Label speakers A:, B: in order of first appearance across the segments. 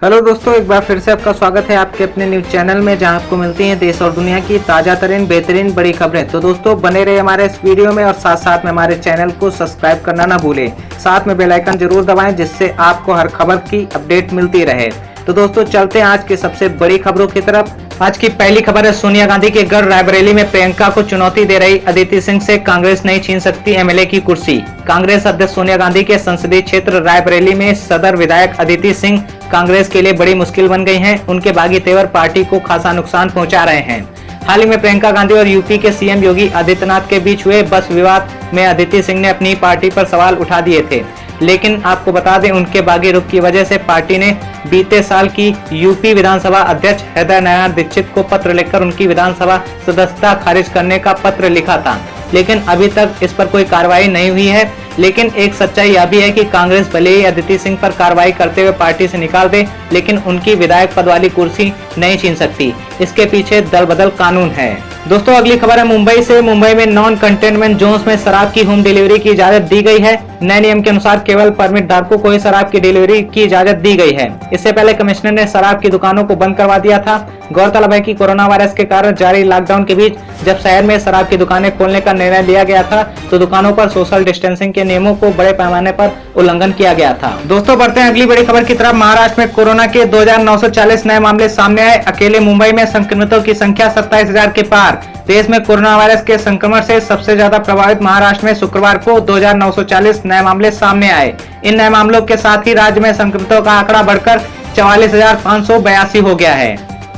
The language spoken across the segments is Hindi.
A: हेलो दोस्तों, एक बार फिर से आपका स्वागत है आपके अपने न्यूज चैनल में, जहां आपको मिलती हैं देश और दुनिया की ताजा तरीन बेहतरीन बड़ी खबरें। तो दोस्तों बने रहे हमारे इस वीडियो में और साथ साथ में हमारे चैनल को सब्सक्राइब करना ना भूलें। साथ में बेल आइकन जरूर दबाएं जिससे आपको हर खबर की अपडेट मिलती रहे। तो दोस्तों चलते हैं आज की सबसे बड़ी खबरों की तरफ। आज की पहली खबर है, सोनिया गांधी के गढ़ रायबरेली में प्रियंका को चुनौती दे रही अदिति सिंह से कांग्रेस नहीं छीन सकती एमएलए की कुर्सी। कांग्रेस अध्यक्ष सोनिया गांधी के संसदीय क्षेत्र रायबरेली में सदर विधायक अदिति सिंह कांग्रेस के लिए बड़ी मुश्किल बन गई हैं। उनके बागी तेवर पार्टी को खासा नुकसान पहुंचा रहे हैं। हाल ही में प्रियंका गांधी और यूपी के सीएम योगी आदित्यनाथ के बीच हुए बस विवाद में अदिति सिंह ने अपनी पार्टी पर सवाल उठा दिए थे, लेकिन आपको बता दें उनके बागी रुख की वजह से पार्टी ने बीते साल की यूपी विधानसभा अध्यक्ष हृदय नारायण दीक्षित को पत्र लिखकर उनकी विधानसभा सदस्यता खारिज करने का पत्र लिखा था, लेकिन अभी तक इस पर कोई कार्रवाई नहीं हुई है। लेकिन एक सच्चाई यह भी है कि कांग्रेस भले ही अदिति सिंह पर कार्रवाई करते हुए पार्टी से निकाल दे, लेकिन उनकी विधायक पद वाली कुर्सी नहीं छीन सकती। इसके पीछे दल बदल कानून है। दोस्तों अगली खबर है मुंबई से। मुंबई में नॉन कंटेनमेंट जोन्स में शराब की होम डिलीवरी की इजाजत दी गई है। नए नियम के अनुसार केवल परमिट धारकों को ही शराब की डिलीवरी की इजाजत दी गई है। इससे पहले कमिश्नर ने शराब की दुकानों को बंद करवा दिया था। गौरतलब है कि कोरोना वायरस के कारण जारी लॉकडाउन के बीच जब शहर में शराब की दुकानें खोलने का निर्णय लिया गया था, तो दुकानों पर सोशल डिस्टेंसिंग के नियमों को बड़े पैमाने पर उल्लंघन किया गया था। दोस्तों बढ़ते हैं अगली बड़ी खबर की तरफ। महाराष्ट्र में कोरोना के 2940 नए मामले सामने आए। अकेले मुंबई में संक्रमितों की संख्या 27,000 के पार। देश में कोरोना वायरस के संक्रमण से सबसे ज्यादा प्रभावित महाराष्ट्र में शुक्रवार को 2940 नए मामले सामने आए। इन नए मामलों के साथ ही राज्य में संक्रमितों का आंकड़ा बढ़कर 44,582 हो गया है।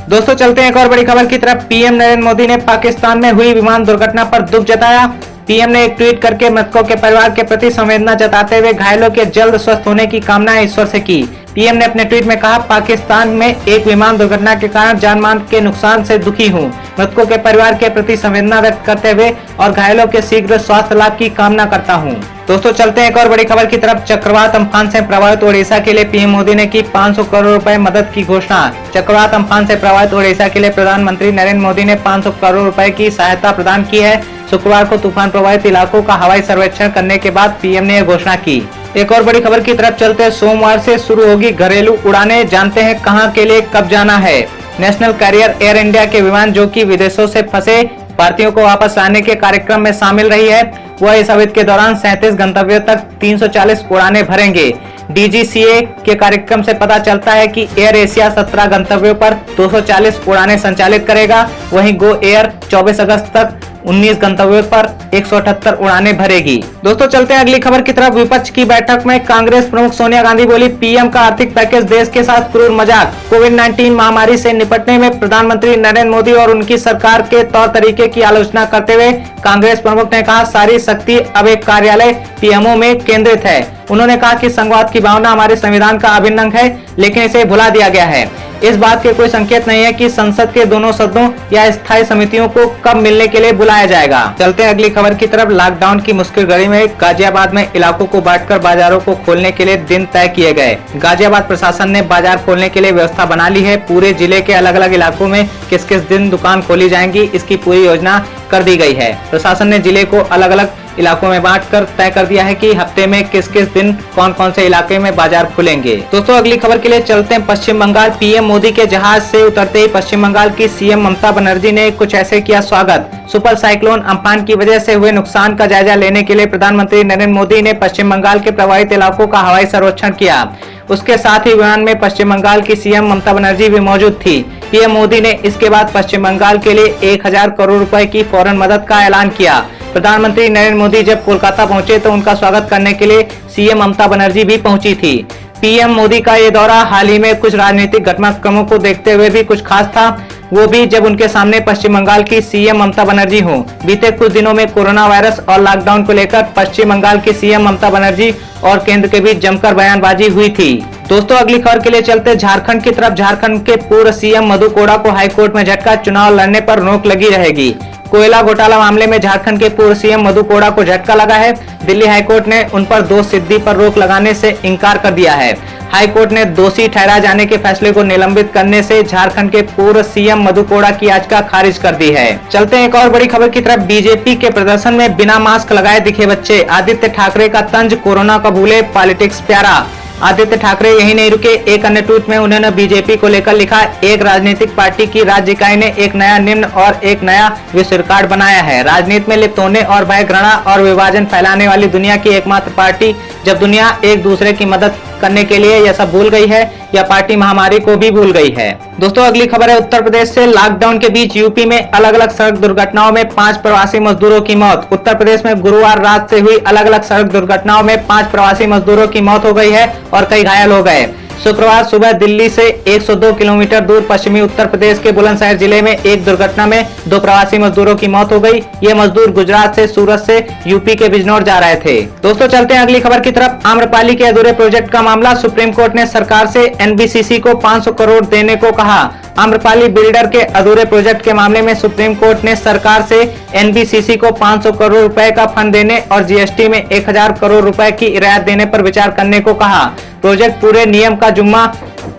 A: दोस्तों चलते हैं एक और बड़ी खबर की तरफ। पीएम नरेंद्र मोदी ने पाकिस्तान में हुई विमान दुर्घटना पर दुख जताया। पीएम ने एक ट्वीट करके मृतकों के परिवार के प्रति संवेदना जताते हुए घायलों के जल्द स्वस्थ होने की कामना ईश्वर से की। पीएम ने अपने ट्वीट में कहा, पाकिस्तान में एक विमान दुर्घटना के कारण जान माल के नुकसान से दुखी हूं। मृतकों के परिवार के प्रति संवेदना व्यक्त करते हुए और घायलों के शीघ्र स्वास्थ्य लाभ की कामना करता हूं। दोस्तों चलते हैं एक और बड़ी खबर की तरफ। चक्रवात अम्फान से प्रभावित ओडिशा के लिए पीएम मोदी ने की 500 करोड़ रुपए मदद की घोषणा। चक्रवात अम्फान से प्रभावित ओडिशा के लिए प्रधानमंत्री नरेंद्र मोदी ने 500 करोड़ रुपए की सहायता प्रदान की है। शुक्रवार को तूफान प्रभावित इलाकों का हवाई सर्वेक्षण करने के बाद पीएम ने यह घोषणा की। एक और बड़ी खबर की तरफ चलते हैं। सोमवार से शुरू होगी घरेलू उड़ानें, जानते हैं कहां के लिए कब जाना है। नेशनल कैरियर एयर इंडिया के विमान जो कि विदेशों से फंसे भारतीयों को वापस लाने के कार्यक्रम में शामिल रही है, वह इस अवधि के दौरान 37 गंतव्यों तक 340 उड़ानें भरेंगे। डीजीसीए के कार्यक्रम से पता चलता है कि एयर एशिया 17 गंतव्यों पर 240 उड़ानें संचालित करेगा। वहीं गो एयर 24 अगस्त तक 19 गंतव्यों पर 178 उड़ानें भरेगी। दोस्तों चलते हैं अगली खबर की तरफ। विपक्ष की बैठक में कांग्रेस प्रमुख सोनिया गांधी बोली, पीएम का आर्थिक पैकेज देश के साथ क्रूर मजाक। कोविड-19 महामारी से निपटने में प्रधानमंत्री नरेंद्र मोदी और उनकी सरकार के तौर तरीके की आलोचना करते हुए कांग्रेस प्रमुख ने कहा, सारी शक्ति अब एक कार्यालय पीएमओ में केंद्रित है। उन्होंने कहा कि संघवाद की भावना हमारे संविधान का अभिन्न अंग है, लेकिन इसे भुला दिया गया है। इस बात के कोई संकेत नहीं है कि संसद के दोनों सदनों या स्थायी समितियों को कब मिलने के लिए बुलाया जाएगा। चलते हैं अगली खबर की तरफ। लॉकडाउन की मुश्किल घड़ी में गाजियाबाद में इलाकों को बांटकर बाजारों को खोलने के लिए दिन तय किए गए। गाजियाबाद प्रशासन ने बाजार खोलने के लिए व्यवस्था बना ली है। पूरे जिले के अलग अलग इलाकों में किस किस दिन दुकान खोली जाएंगी, इसकी पूरी योजना कर दी गई है। प्रशासन ने जिले को अलग अलग इलाकों में बांटकर तय कर दिया है कि हफ्ते में किस किस दिन कौन कौन से इलाके में बाजार खुलेंगे। दोस्तों अगली खबर के लिए चलते हैं पश्चिम बंगाल। पीएम मोदी के जहाज से उतरते ही पश्चिम बंगाल की सीएम ममता बनर्जी ने कुछ ऐसे किया स्वागत। सुपर साइक्लोन अम्फान की वजह से हुए नुकसान का जायजा लेने के लिए प्रधानमंत्री नरेंद्र मोदी ने पश्चिम बंगाल के प्रभावित इलाकों का हवाई सर्वेक्षण किया। उसके साथ ही विमान में पश्चिम बंगाल की सीएम ममता बनर्जी भी मौजूद थी। पीएम मोदी ने इसके बाद पश्चिम बंगाल के लिए 1000 करोड़ रुपए की फौरन मदद का ऐलान किया। प्रधानमंत्री नरेंद्र मोदी जब कोलकाता पहुंचे तो उनका स्वागत करने के लिए सीएम ममता बनर्जी भी पहुंची थी। पीएम मोदी का ये दौरा हाल ही में कुछ राजनीतिक घटनाक्रमों को देखते हुए भी कुछ खास था, वो भी जब उनके सामने पश्चिम बंगाल की सीएम ममता बनर्जी हो। बीते कुछ दिनों में कोरोना वायरस और लॉकडाउन को लेकर पश्चिम बंगाल की सीएम ममता बनर्जी और केंद्र के बीच जमकर बयानबाजी हुई थी। दोस्तों अगली खबर के लिए चलते झारखंड की तरफ। झारखंड के पूर्व सीएम मधु कोड़ा को हाईकोर्ट में झटका, चुनाव लड़ने पर रोक लगी रहेगी। कोयला घोटाला मामले में झारखंड के पूर्व सीएम मधु कोड़ा को झटका लगा है। दिल्ली हाईकोर्ट ने उन पर दोषसिद्धि पर रोक लगाने से इनकार कर दिया है। हाईकोर्ट ने दोषी ठहराए जाने के फैसले को निलंबित करने से झारखंड के पूर्व सीएम मधु कोड़ा की याचिका खारिज कर दी है। चलते हैं एक और बड़ी खबर की तरफ। बीजेपी के प्रदर्शन में बिना मास्क लगाए दिखे बच्चे। आदित्य ठाकरे का तंज, कोरोना का भूले पॉलिटिक्स प्यारा। आदित्य ठाकरे यही नहीं रुके, एक अन्य ट्वीट में उन्होंने बीजेपी को लेकर लिखा, एक राजनीतिक पार्टी की राज्य इकाई ने एक नया निम्न और एक नया विश्व रिकॉर्ड बनाया है। राजनीति में लिप्त होने और भय, घृणा और विभाजन फैलाने वाली दुनिया की एकमात्र पार्टी, जब दुनिया एक दूसरे की मदद करने के लिए यह सब भूल गई है, यह पार्टी महामारी को भी भूल गई है। दोस्तों अगली खबर है उत्तर प्रदेश से। लॉकडाउन के बीच यूपी में अलग अलग सड़क दुर्घटनाओं में 5 प्रवासी मजदूरों की मौत। उत्तर प्रदेश में गुरुवार रात से हुई अलग अलग सड़क दुर्घटनाओं में 5 प्रवासी मजदूरों की मौत हो गई है और कई घायल हो गए। शुक्रवार सुबह दिल्ली से 102 किलोमीटर दूर पश्चिमी उत्तर प्रदेश के बुलंदशहर जिले में एक दुर्घटना में 2 प्रवासी मजदूरों की मौत हो गई। ये मजदूर गुजरात से सूरत से यूपी के बिजनौर जा रहे थे। दोस्तों चलते हैं अगली खबर की तरफ। आम्रपाली के अधूरे प्रोजेक्ट का मामला, सुप्रीम कोर्ट ने सरकार से एनबीसीसी को 500 करोड़ देने को कहा। आम्रपाली बिल्डर के अधूरे प्रोजेक्ट के मामले में सुप्रीम कोर्ट ने सरकार से एनबीसीसी को 500 करोड़ रुपए का फंड देने और जीएसटी में 1000 करोड़ रुपए की रियायत देने पर विचार करने को कहा। प्रोजेक्ट पूरे नियम का जुम्मा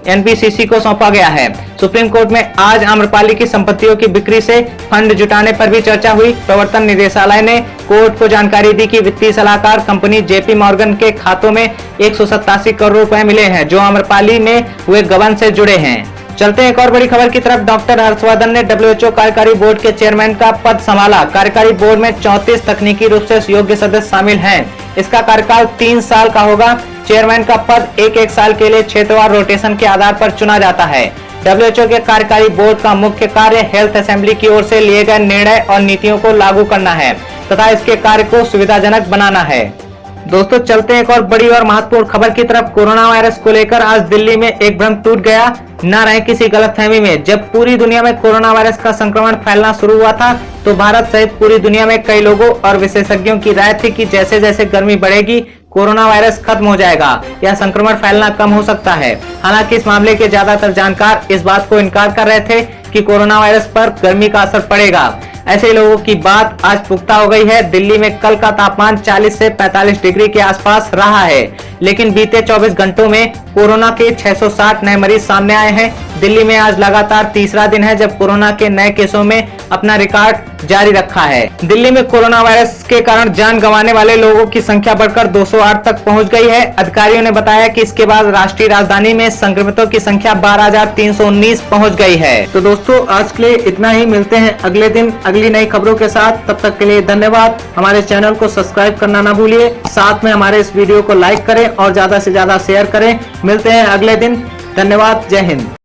A: एनबीसीसी को सौंपा गया है। सुप्रीम कोर्ट में आज आम्रपाली की संपत्तियों की बिक्री से फंड जुटाने पर भी चर्चा हुई। प्रवर्तन निदेशालय ने कोर्ट को जानकारी दी कि वित्तीय सलाहकार कंपनी जेपी मॉर्गन के खातों में 187 करोड़ रुपए मिले हैं, जो आम्रपाली में हुए गबन से जुड़े हैं। चलते हैं एक और बड़ी खबर की तरफ। डॉक्टर हर्षवर्धन ने डब्ल्यूएचओ कार्यकारी बोर्ड के चेयरमैन का पद संभाला। कार्यकारी बोर्ड में 34 तकनीकी रूप से योग्य सदस्य शामिल हैं। इसका कार्यकाल 3 साल का होगा। चेयरमैन का पद एक साल के लिए क्षेत्रवार रोटेशन के आधार पर चुना जाता है। डब्ल्यूएचओ के कार्यकारी बोर्ड का मुख्य कार्य हेल्थ असेंबली की ओर से लिए गए निर्णय और नीतियों को लागू करना है तथा इसके कार्य को सुविधाजनक बनाना है। दोस्तों चलते हैं एक और बड़ी और महत्वपूर्ण खबर की तरफ। कोरोना वायरस को लेकर आज दिल्ली में एक भ्रम टूट गया। न रहे किसी गलतफहमी में। जब पूरी दुनिया में कोरोना वायरस का संक्रमण फैलना शुरू हुआ था तो भारत सहित पूरी दुनिया में कई लोगों और विशेषज्ञों की राय थी कि जैसे जैसे गर्मी बढ़ेगी कोरोना वायरस खत्म हो जाएगा या संक्रमण फैलना कम हो सकता है। हालांकि इस मामले के ज्यादातर जानकार इस बात को इनकार कर रहे थे कि कोरोना वायरस पर गर्मी का असर पड़ेगा। ऐसे लोगों की बात आज पुख्ता हो गई है। दिल्ली में कल का तापमान 40 से 45 डिग्री के आसपास रहा है, लेकिन बीते 24 घंटों में कोरोना के 660 नए मरीज सामने आए हैं। दिल्ली में आज लगातार तीसरा दिन है जब कोरोना के नए केसों में अपना रिकॉर्ड जारी रखा है। दिल्ली में कोरोना वायरस के कारण जान गंवाने वाले लोगों की संख्या बढ़कर 208 तक पहुंच गई है। अधिकारियों ने बताया कि इसके बाद राष्ट्रीय राजधानी में संक्रमितों की संख्या 12,319 पहुंच गई है। तो दोस्तों आज के लिए इतना ही। मिलते हैं अगले दिन अगली नई खबरों के साथ। तब तक के लिए धन्यवाद। हमारे चैनल को सब्सक्राइब करना ना भूलिए। साथ में हमारे इस वीडियो को लाइक करें और ज्यादा से ज्यादा शेयर करें। मिलते हैं अगले दिन। धन्यवाद। जय हिंद।